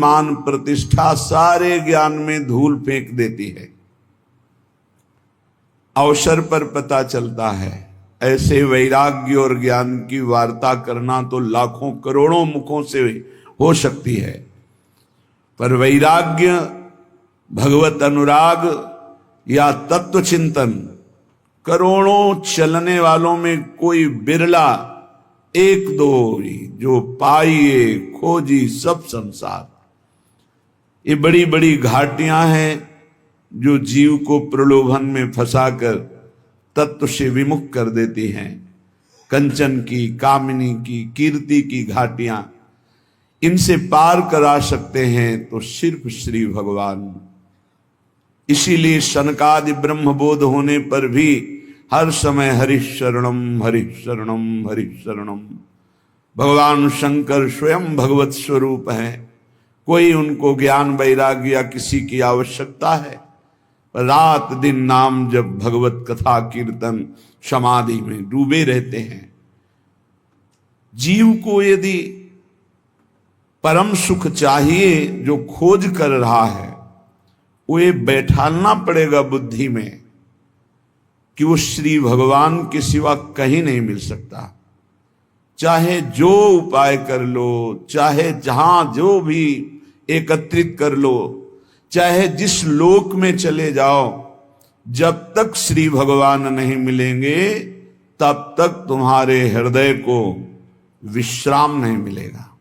मान प्रतिष्ठा सारे ज्ञान में धूल फेंक देती है। अवसर पर पता चलता है। ऐसे वैराग्य और ज्ञान की वार्ता करना तो लाखों करोड़ों मुखों से हो सकती है, पर वैराग्य, भगवत अनुराग या तत्व चिंतन करोड़ों चलने वालों में कोई बिरला, एक दो ही जो पाइए खोजी सब संसार। ये बड़ी बड़ी घाटियां हैं जो जीव को प्रलोभन में फंसाकर तत्व से विमुख कर देती हैं। कंचन की, कामिनी की, कीर्ति की घाटियां, इनसे पार करा सकते हैं तो सिर्फ श्री भगवान। इसीलिए सनकादि ब्रह्मबोध होने पर भी हर समय हरिः शरणम हरिः शरणम हरिः शरणम। भगवान शंकर स्वयं भगवत स्वरूप हैं। कोई उनको ज्ञान वैराग्य या किसी की आवश्यकता है? रात दिन नाम जब, भगवत कथा कीर्तन, समाधि में डूबे रहते हैं। जीव को यदि परम सुख चाहिए जो खोज कर रहा है, वो ये बैठालना पड़ेगा बुद्धि में कि वो श्री भगवान के सिवा कहीं नहीं मिल सकता। चाहे जो उपाय कर लो, चाहे जहां जो भी एकत्रित कर लो, चाहे जिस लोक में चले जाओ, जब तक श्री भगवान नहीं मिलेंगे तब तक तुम्हारे हृदय को विश्राम नहीं मिलेगा।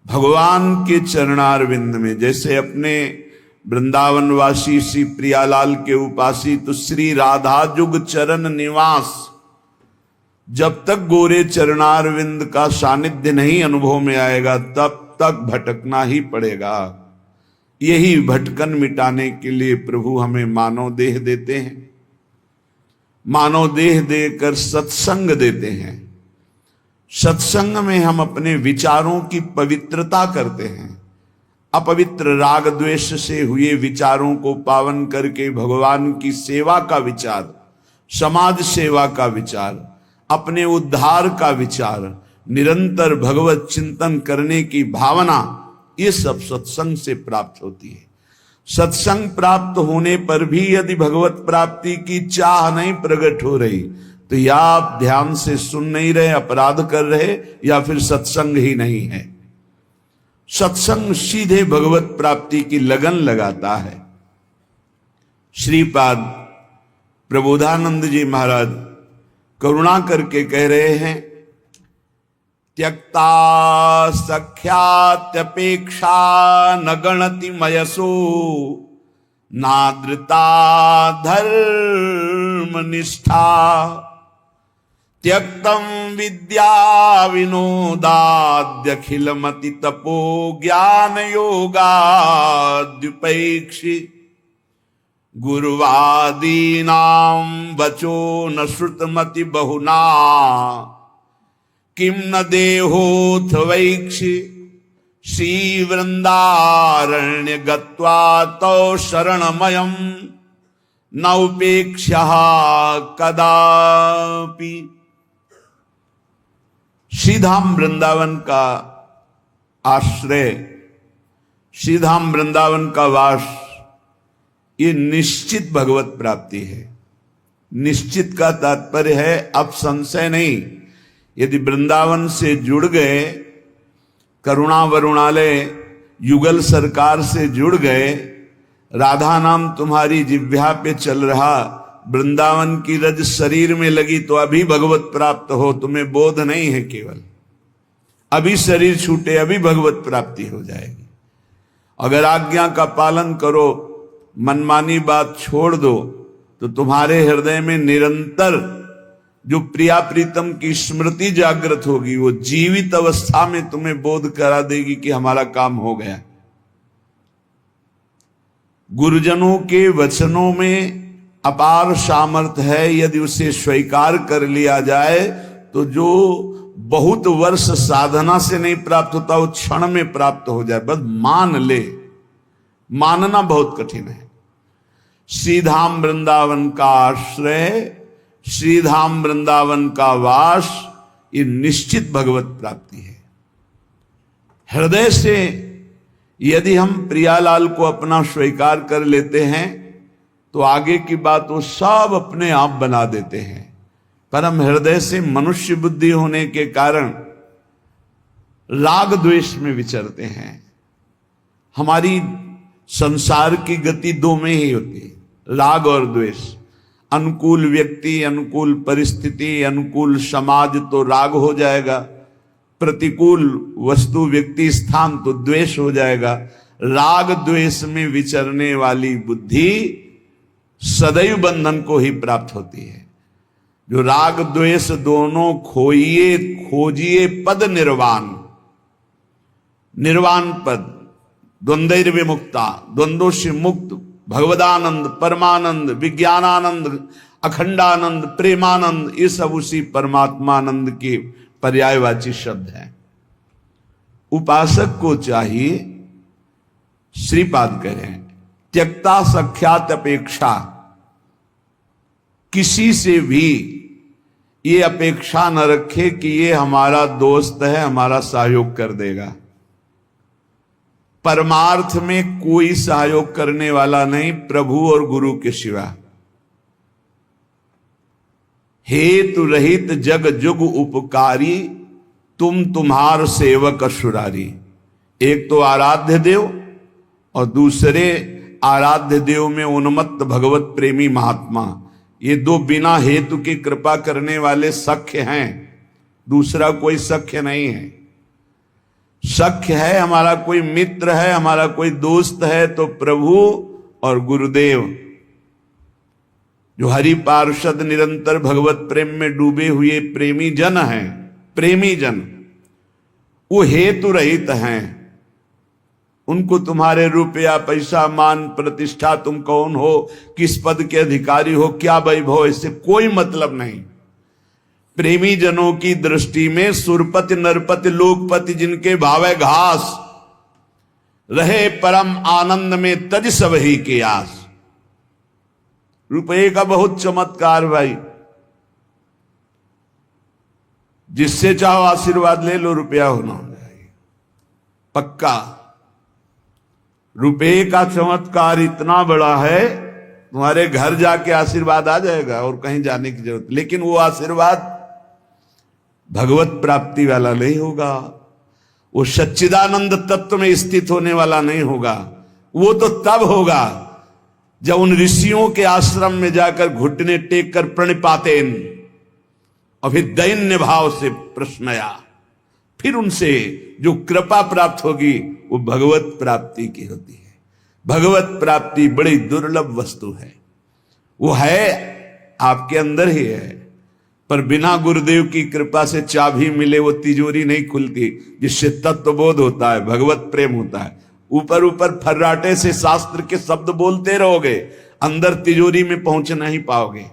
भगवान के चरणारविंद में, जैसे अपने वृंदावनवासी श्री प्रियालाल के उपासी तो श्री राधा जुग चरण निवास, जब तक गोरे चरणारविंद का सानिध्य नहीं अनुभव में आएगा तब तक भटकना ही पड़ेगा। यही भटकन मिटाने के लिए प्रभु हमें मानव देह देते हैं, मानव देह देकर सत्संग देते हैं। सत्संग में हम अपने विचारों की पवित्रता करते हैं। अपवित्र राग द्वेष से हुए विचारों को पावन करके भगवान की सेवा का विचार, समाज सेवा का विचार, अपने उद्धार का विचार, निरंतर भगवत चिंतन करने की भावना, ये सब सत्संग से प्राप्त होती है। सत्संग प्राप्त होने पर भी यदि भगवत प्राप्ति की चाह नहीं प्रकट हो रही तो या आप ध्यान से सुन नहीं रहे, अपराध कर रहे, या फिर सत्संग ही नहीं है। सत्संग सीधे भगवत प्राप्ति की लगन लगाता है। श्रीपाद प्रबोधानंद जी महाराज करुणा करके कह रहे हैं, त्यक्ता सख्यात्यपेक्षा न गणति मयसो नादृता धर्म निष्ठा त्यक्तम विद्या विनोदाद्यखिलमति तपो ज्ञान योगाद्युपैक्षि गुरुवादीनां वचो न श्रुतमति बहुना किम न देहोथ वैक्षि श्री वृंदारण्य गत्वा तो शरणमयम् न उपेक्ष्यः कदापि। श्रीधाम वृंदावन का आश्रय, श्रीधाम वृंदावन का वास, ये निश्चित भगवत प्राप्ति है। निश्चित का तात्पर्य है अब संशय नहीं। यदि वृंदावन से जुड़ गए, करुणा वरुणालय युगल सरकार से जुड़ गए, राधा नाम तुम्हारी जिह्वा पे चल रहा, वृंदावन की रज शरीर में लगी तो अभी भगवत प्राप्त हो, तुम्हें बोध नहीं है। केवल अभी शरीर छूटे अभी भगवत प्राप्ति हो जाएगी। अगर आज्ञा का पालन करो, मनमानी बात छोड़ दो, तो तुम्हारे हृदय में निरंतर जो प्रिया प्रीतम की स्मृति जागृत होगी, वो जीवित अवस्था में तुम्हें बोध करा देगी कि हमारा काम हो गया। गुरुजनों के वचनों में अपार सामर्थ्य है। यदि उसे स्वीकार कर लिया जाए तो जो बहुत वर्ष साधना से नहीं प्राप्त होता वो क्षण में प्राप्त हो जाए। बस मान ले, मानना बहुत कठिन है। श्रीधाम वृंदावन का आश्रय, श्रीधाम वृंदावन का वास, ये निश्चित भगवत प्राप्ति है। हृदय से यदि हम प्रियालाल को अपना स्वीकार कर लेते हैं तो आगे की बात वो सब अपने आप बना देते हैं। परम हृदय से मनुष्य बुद्धि होने के कारण राग द्वेष में विचरते हैं। हमारी संसार की गति दो में ही होती है, राग और द्वेष। अनुकूल व्यक्ति, अनुकूल परिस्थिति, अनुकूल समाज तो राग हो जाएगा, प्रतिकूल वस्तु, व्यक्ति, स्थान तो द्वेष हो जाएगा। राग द्वेष में विचरने वाली बुद्धि सदैव बंधन को ही प्राप्त होती है। जो राग द्वेष दोनों खोइए खोजिए पद निर्वाण, निर्वाण पद, द्वंद्वैर विमुक्ता, द्वंद्वों से मुक्त, भगवदानंद, परमानंद, विज्ञानानंद, अखंडानंद, प्रेमानंद, ये सब उसी परमात्मानंद के पर्यायवाची शब्द हैं। उपासक को चाहिए, श्रीपाद करें, त्यक्ता सख्यात अपेक्षा, किसी से भी ये अपेक्षा न रखे कि ये हमारा दोस्त है, हमारा सहयोग कर देगा। परमार्थ में कोई सहयोग करने वाला नहीं प्रभु और गुरु के सिवा। हेतु रहित जग जुग उपकारी, तुम तुम्हार सेवक असुरारी। एक तो आराध्य देव और दूसरे आराध्य देव में उन्मत्त भगवत प्रेमी महात्मा, ये दो बिना हेतु की कृपा करने वाले सख्य हैं, दूसरा कोई सख्य नहीं है। सख्य है, हमारा कोई मित्र है, हमारा कोई दोस्त है तो प्रभु और गुरुदेव, जो हरि पार्षद निरंतर भगवत प्रेम में डूबे हुए प्रेमी जन हैं, प्रेमी जन, वो हेतु रहित हैं। उनको तुम्हारे रुपया, पैसा, मान, प्रतिष्ठा, तुम कौन हो, किस पद के अधिकारी हो, क्या वैभव, इससे कोई मतलब नहीं। प्रेमी जनों की दृष्टि में सुरपति, नरपति, लोकपति जिनके भावे घास, रहे परम आनंद में तज सब ही के आस। रुपये का बहुत चमत्कार भाई, जिससे चाहो आशीर्वाद ले लो, रुपया होना चाहिए पक्का। रुपये का चमत्कार इतना बड़ा है, तुम्हारे घर जाके आशीर्वाद आ जाएगा और कहीं जाने की जरूरत। लेकिन वो आशीर्वाद भगवत प्राप्ति वाला नहीं होगा, वो सच्चिदानंद तत्व में स्थित होने वाला नहीं होगा। वो तो तब होगा जब उन ऋषियों के आश्रम में जाकर घुटने टेक कर प्रणिपातेन और फिर दैन्य भाव से प्रश्नया, फिर उनसे जो कृपा प्राप्त होगी वो भगवत प्राप्ति की होती है। भगवत प्राप्ति बड़ी दुर्लभ वस्तु है, वो है आपके अंदर ही है, पर बिना गुरुदेव की कृपा से चाबी मिले वो तिजोरी नहीं खुलती, जिससे तत्वबोध होता है, भगवत प्रेम होता है। ऊपर ऊपर फर्राटे से शास्त्र के शब्द बोलते रहोगे, अंदर तिजोरी में पहुंच नहीं पाओगे।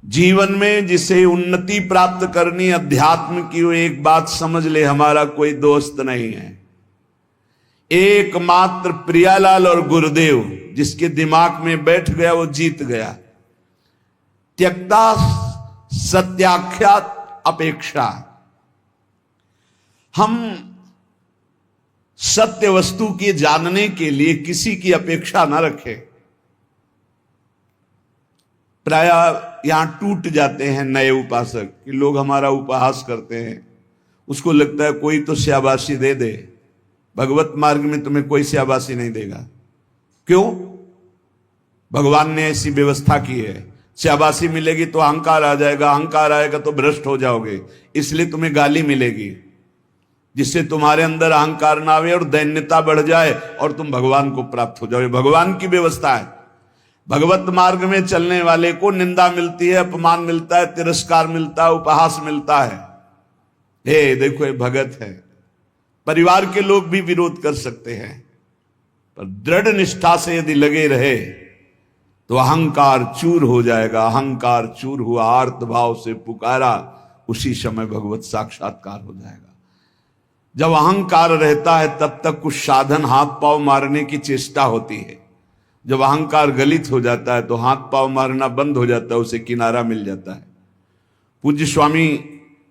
जीवन में जिसे उन्नति प्राप्त करनी अध्यात्म की, वो एक बात समझ ले, हमारा कोई दोस्त नहीं है। एकमात्र प्रियालाल और गुरुदेव जिसके दिमाग में बैठ गया वो जीत गया। त्यक्ता सत्याख्यात अपेक्षा, हम सत्य वस्तु के जानने के लिए किसी की अपेक्षा ना रखें। प्राय यहां टूट जाते हैं नए उपासक कि लोग हमारा उपहास करते हैं, उसको लगता है कोई तो शाबाशी दे दे। भगवत मार्ग में तुम्हें कोई शाबाशी नहीं देगा। क्यों? भगवान ने ऐसी व्यवस्था की है। शाबाशी मिलेगी तो अहंकार आ जाएगा, अहंकार आएगा तो भ्रष्ट हो जाओगे, इसलिए तुम्हें गाली मिलेगी, जिससे तुम्हारे अंदर अहंकार ना आवे और दैन्यता बढ़ जाए और तुम भगवान को प्राप्त हो जाओगे। भगवान की व्यवस्था है। भगवत मार्ग में चलने वाले को निंदा मिलती है, अपमान मिलता है, तिरस्कार मिलता है, उपहास मिलता है। हे देखो, ये भगत है। परिवार के लोग भी विरोध कर सकते हैं, पर दृढ़ निष्ठा से यदि लगे रहे तो अहंकार चूर हो जाएगा। अहंकार चूर हुआ, आर्त भाव से पुकारा, उसी समय भगवत साक्षात्कार हो जाएगा। जब अहंकार रहता है तब तक कुछ साधन हाथ पांव मारने की चेष्टा होती है। जब अहंकार गलित हो जाता है तो हाथ पांव मारना बंद हो जाता है, उसे किनारा मिल जाता है। पूज्य स्वामी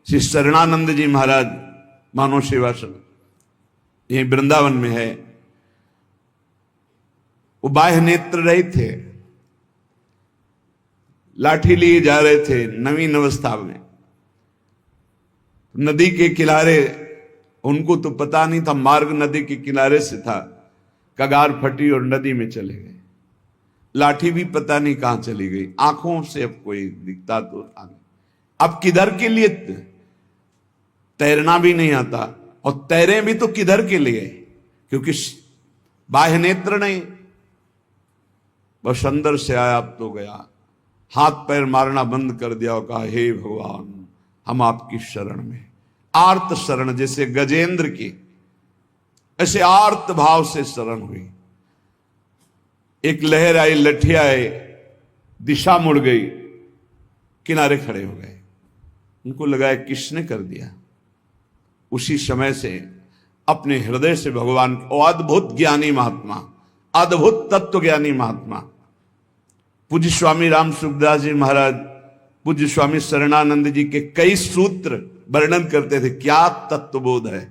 श्री शरणानंद जी महाराज मानव सेवा समिति, यही वृंदावन में है। वो बाह्य नेत्र रहित थे, लाठी लिए जा रहे थे नवीन अवस्था में, नदी के किनारे, उनको तो पता नहीं था मार्ग नदी के किनारे से था, कगार फटी और नदी में चले गए। लाठी भी पता नहीं कहां चली गई, आंखों से अब कोई दिखता तो था नहीं। अब किधर के लिए, तैरना भी नहीं आता, और तैरे भी तो किधर के लिए, क्योंकि बाह्य नेत्र नहीं। बस अंदर से आया, अब तो गया, हाथ पैर मारना बंद कर दिया और कहा, हे भगवान हम आपकी शरण में। आर्त शरण, जैसे गजेंद्र की, ऐसे आर्त भाव से शरण हुई। एक लहर आई, लठी आए, दिशा मुड़ गई, किनारे खड़े हो गए। उनको लगा किसने कर दिया। उसी समय से अपने हृदय से भगवान, अद्भुत ज्ञानी महात्मा, अद्भुत तत्व ज्ञानी महात्मा पूज्य स्वामी राम सुखदास जी महाराज, पूज्य स्वामी शरणानंद जी के कई सूत्र वर्णन करते थे। क्या तत्वबोध है।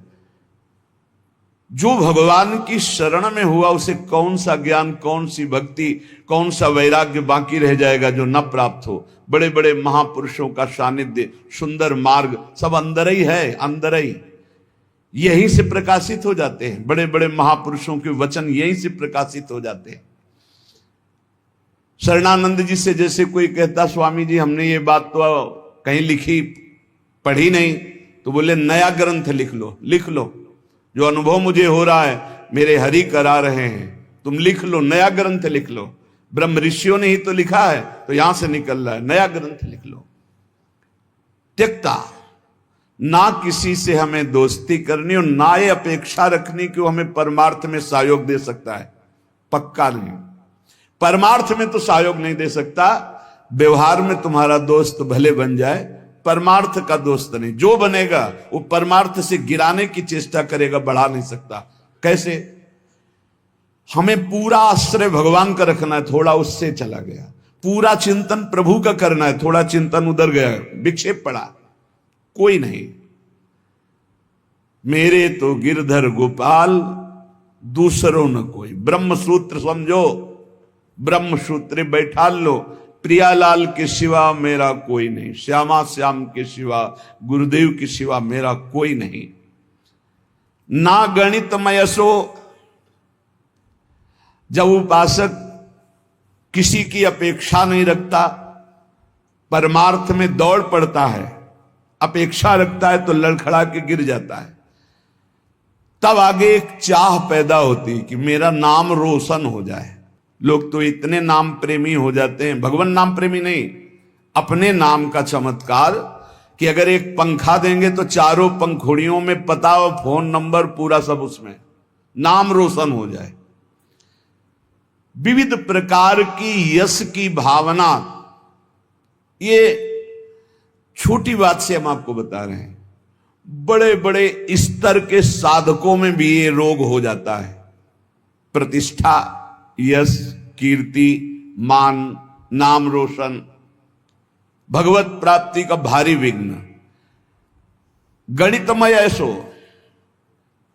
जो भगवान की शरण में हुआ उसे कौन सा ज्ञान, कौन सी भक्ति, कौन सा वैराग्य बाकी रह जाएगा जो न प्राप्त हो। बड़े बड़े महापुरुषों का सानिध्य, सुंदर मार्ग सब अंदर ही है, अंदर ही, यहीं से प्रकाशित हो जाते हैं। बड़े बड़े महापुरुषों के वचन यहीं से प्रकाशित हो जाते हैं। शरणानंद जी से जैसे कोई कहता, स्वामी जी हमने ये बात तो कहीं लिखी पढ़ी नहीं, तो बोले नया ग्रंथ लिख लो, लिख लो, जो अनुभव मुझे हो रहा है मेरे हरि करा रहे हैं, तुम लिख लो, नया ग्रंथ लिख लो। ब्रह्म ऋषियों ने ही तो लिखा है, तो यहां से निकल रहा है, नया ग्रंथ लिख लो। त्यक्ता, ना किसी से हमें दोस्ती करनी और ना ये अपेक्षा रखनी कि वो हमें परमार्थ में सहयोग दे सकता है। पक्का नहीं, परमार्थ में तो सहयोग नहीं दे सकता। व्यवहार में तुम्हारा दोस्त भले बन जाए, परमार्थ का दोस्त नहीं। जो बनेगा वो परमार्थ से गिराने की चेष्टा करेगा, बढ़ा नहीं सकता। कैसे? हमें पूरा आश्रय भगवान का रखना है, थोड़ा उससे चला गया। पूरा चिंतन प्रभु का करना है, थोड़ा चिंतन उधर गया, विक्षेप पड़ा, कोई नहीं। मेरे तो गिरधर गोपाल, दूसरों न कोई। ब्रह्म सूत्र समझो, ब्रह्म सूत्र बैठा लो। प्रियालाल के सिवा मेरा कोई नहीं, श्यामा श्याम के सिवा, गुरुदेव के सिवा मेरा कोई नहीं। ना गणित मयसो, जब उपासक किसी की अपेक्षा नहीं रखता, परमार्थ में दौड़ पड़ता है, अपेक्षा रखता है तो लड़खड़ा के गिर जाता है। तब आगे एक चाह पैदा होती कि मेरा नाम रोशन हो जाए। लोग तो इतने नाम प्रेमी हो जाते हैं, भगवान नाम प्रेमी नहीं, अपने नाम का चमत्कार, कि अगर एक पंखा देंगे तो चारों पंखुड़ियों में पता और फोन नंबर पूरा सब उसमें, नाम रोशन हो जाए। विविध प्रकार की यश की भावना, ये छोटी बात से हम आपको बता रहे हैं, बड़े बड़े स्तर के साधकों में भी ये रोग हो जाता है। प्रतिष्ठा, यश, कीर्ति, मान, नाम रोशन, भगवत प्राप्ति का भारी विघ्न। गणितमय ऐसो,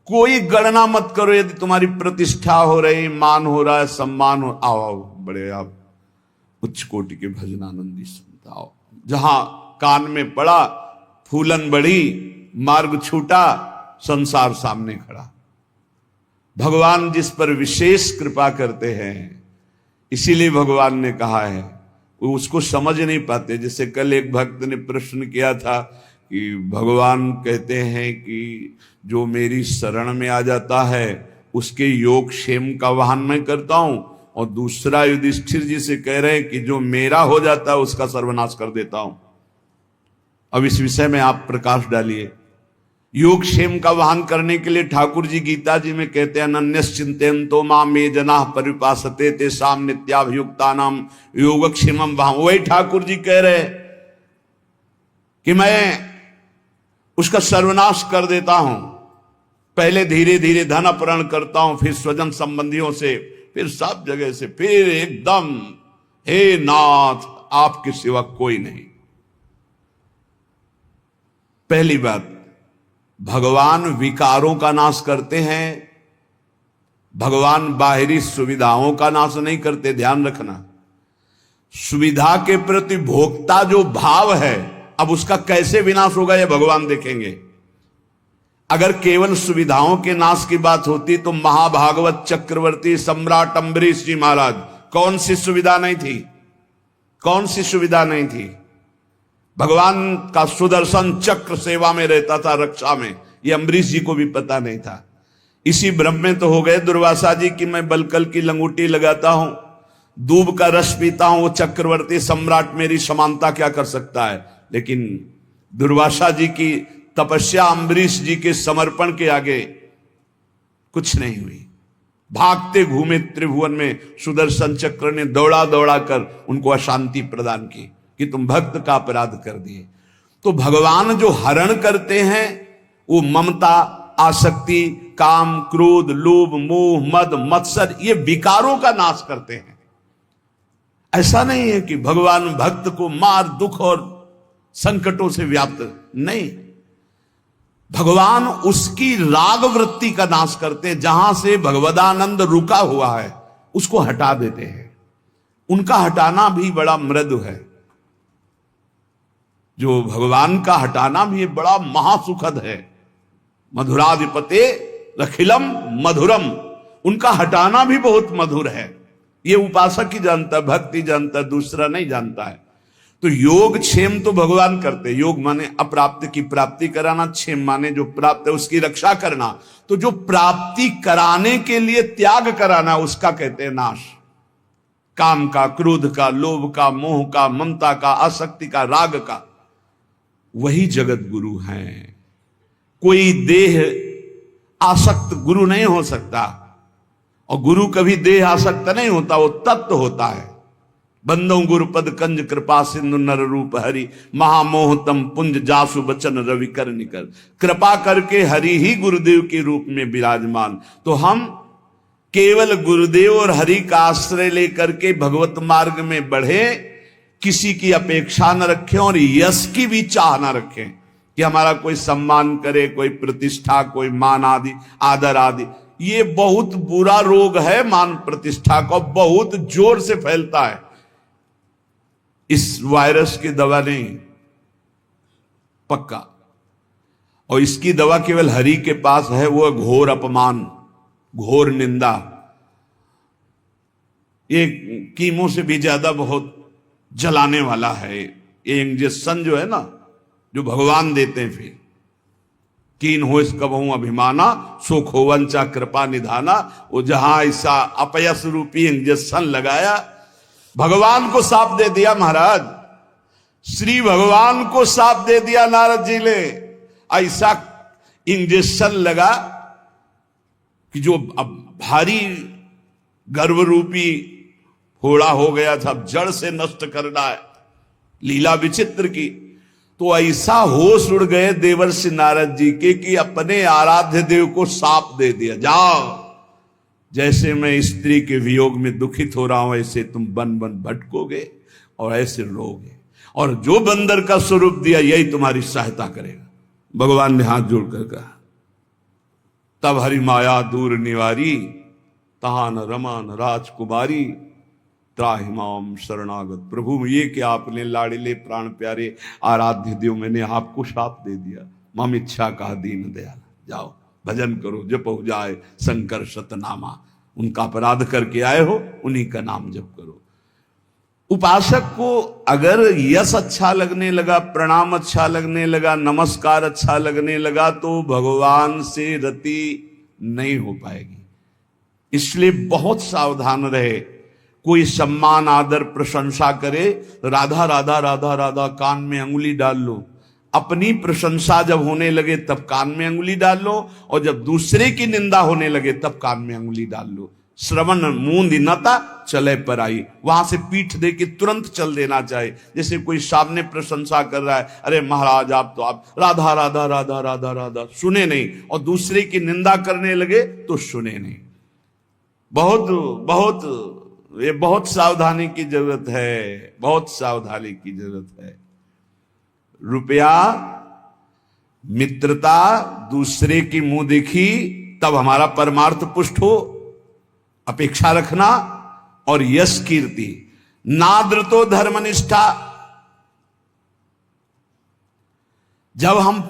कोई गणना मत करो। यदि तुम्हारी प्रतिष्ठा हो रही, मान हो रहा है, सम्मान हो, आओ बड़े आप उच्च कोटि के भजनानंदी संत आओ। जहां कान में पड़ा, फूलन बढ़ी, मार्ग छूटा, संसार सामने खड़ा। भगवान जिस पर विशेष कृपा करते हैं, इसीलिए भगवान ने कहा है, वो उसको समझ नहीं पाते। जैसे कल एक भक्त ने प्रश्न किया था कि भगवान कहते हैं कि जो मेरी शरण में आ जाता है उसके योग क्षेम का वाहन मैं करता हूं, और दूसरा युधिष्ठिर जी से कह रहे हैं कि जो मेरा हो जाता है उसका सर्वनाश कर देता हूं। अब इस विषय में आप प्रकाश डालिए। योग क्षेम का वाहन करने के लिए ठाकुर जी गीता जी में कहते हैं, अनन्यस चिंतयन्तो माम ये जनाः परिपासते तेषां नित्याभियुक्तानां योगक्षेमं वहां। वही ठाकुर जी कह रहे कि मैं उसका सर्वनाश कर देता हूं। पहले धीरे धीरे धन अपहरण करता हूं, फिर स्वजन संबंधियों से, फिर सब जगह से, फिर एकदम हे नाथ आपके सिवा कोई नहीं। पहली बात, भगवान विकारों का नाश करते हैं, भगवान बाहरी सुविधाओं का नाश नहीं करते। ध्यान रखना, सुविधा के प्रति भोक्ता जो भाव है, अब उसका कैसे विनाश होगा यह भगवान देखेंगे। अगर केवल सुविधाओं के नाश की बात होती तो महाभागवत चक्रवर्ती सम्राट अम्बरीश जी महाराज कौन सी सुविधा नहीं थी, कौन सी सुविधा नहीं थी। भगवान का सुदर्शन चक्र सेवा में रहता था, रक्षा में, ये अम्बरीश जी को भी पता नहीं था। इसी भ्रम में तो हो गए दुर्वासा जी कि मैं बलकल की लंगूटी लगाता हूं, दूब का रस पीता हूं, वो चक्रवर्ती सम्राट मेरी समानता क्या कर सकता है। लेकिन दुर्वासा जी की तपस्या अम्बरीश जी के समर्पण के आगे कुछ नहीं हुई। भागते घूमे त्रिभुवन में सुदर्शन चक्र ने दौड़ा दौड़ा कर उनको अशांति प्रदान की कि तुम भक्त का अपराध कर दिए। तो भगवान जो हरण करते हैं वो ममता, आसक्ति, काम, क्रोध, लोभ, मोह, मद, मत्सर, ये विकारों का नाश करते हैं। ऐसा नहीं है कि भगवान भक्त को मार, दुख और संकटों से व्याप्त, नहीं, भगवान उसकी राग वृत्ति का नाश करते हैं। जहां से भगवदानंद रुका हुआ है उसको हटा देते हैं। उनका हटाना भी बड़ा मृदु है, जो भगवान का हटाना भी बड़ा महासुखद है। मधुराधिपते रखिलम मधुरम, उनका हटाना भी बहुत मधुर है। ये उपासक ही जानता, भक्ति जानता, दूसरा नहीं जानता है। तो योग क्षेम तो भगवान करते, योग माने अप्राप्त की प्राप्ति कराना, क्षेम माने जो प्राप्त है उसकी रक्षा करना। तो जो प्राप्ति कराने के लिए त्याग कराना उसका कहते हैं नाश। काम का, क्रोध का, लोभ का, मोह का, ममता का, आसक्ति का, राग का, वही जगत गुरु हैं। कोई देह आसक्त गुरु नहीं हो सकता, और गुरु कभी देह आसक्त नहीं होता, वो तत्व होता है। बंदों गुरुपद कंज कृपा सिंधु नर रूप हरि, महामोहतम पुंज जासु बचन रवि कर निकर। कृपा करके हरि ही गुरुदेव के रूप में विराजमान। तो हम केवल गुरुदेव और हरि का आश्रय लेकर के भगवत मार्ग में बढ़े, किसी की अपेक्षा न रखें और यश की भी चाह न रखें कि हमारा कोई सम्मान करे, कोई प्रतिष्ठा, कोई मान आदि, आदर आदि। ये बहुत बुरा रोग है मान प्रतिष्ठा का, बहुत जोर से फैलता है। इस वायरस की दवा नहीं पक्का, और इसकी दवा केवल हरि के पास है, वो घोर अपमान, घोर निंदा। ये कीमो से भी ज्यादा बहुत जलाने वाला है ये इंजेक्शन जो है ना, जो भगवान देते हैं। फिर कीन हो इस कबहू अभिमाना, सो खोवंचा कृपा निधाना। वो जहां ऐसा अपयस रूपी इंजेक्शन लगाया, भगवान को साफ दे दिया महाराज, श्री भगवान को साफ दे दिया नारद जी ने। ऐसा इंजेक्शन लगा कि जो अब भारी गर्भ रूपी फोड़ा हो गया था, अब जड़ से नष्ट करना है, लीला विचित्र की। तो ऐसा होश उड़ गए देवर्षि नारद जी के कि अपने आराध्य देव को साप दे दिया, जाओ, जैसे मैं स्त्री के वियोग में दुखित हो रहा हूं ऐसे तुम बन बन भटकोगे और ऐसे रोगे, और जो बंदर का स्वरूप दिया यही तुम्हारी सहायता करेगा। भगवान ने हाथ जोड़कर कहा, तब हरि माया दूर निवारी, तहान रमान राजकुमारी, त्राहिमाम शरणागत। प्रभु ये कि आपने लाड़िले प्राण प्यारे आराध्य देव, मैंने आपको शाप दे दिया, मम इच्छा कहा दीन दयाल, जाओ भजन करो, जप हो जाए शंकर शतनामा। उनका अपराध करके आए हो, उन्हीं का नाम जप करो। उपासक को अगर यश अच्छा लगने लगा, प्रणाम अच्छा लगने लगा, नमस्कार अच्छा लगने लगा, तो भगवान से रति नहीं हो पाएगी। इसलिए बहुत सावधान रहे। कोई सम्मान आदर प्रशंसा करे, राधा राधा राधा राधा कान में अंगुली डाल लो। अपनी प्रशंसा जब होने लगे तब कान में अंगुली डाल लो, और जब दूसरे की निंदा होने लगे तब कान में अंगुली डाल लो। श्रवण मूंद नता चले पर आई, वहां से पीठ दे के तुरंत चल देना चाहिए। जैसे कोई सामने प्रशंसा कर रहा है, अरे महाराज आप तो आप राधा राधा राधा राधा राधा, सुने नहीं, और दूसरे की निंदा करने लगे तो सुने नहीं। बहुत बहुत ये बहुत सावधानी की जरूरत है, बहुत सावधानी की जरूरत है। रुपया मित्रता, दूसरे की मुंह देखी, तब हमारा परमार्थ पुष्ट हो, अपेक्षा रखना, और यश कीर्ति, नाद्रतो धर्मनिष्ठा। जब हम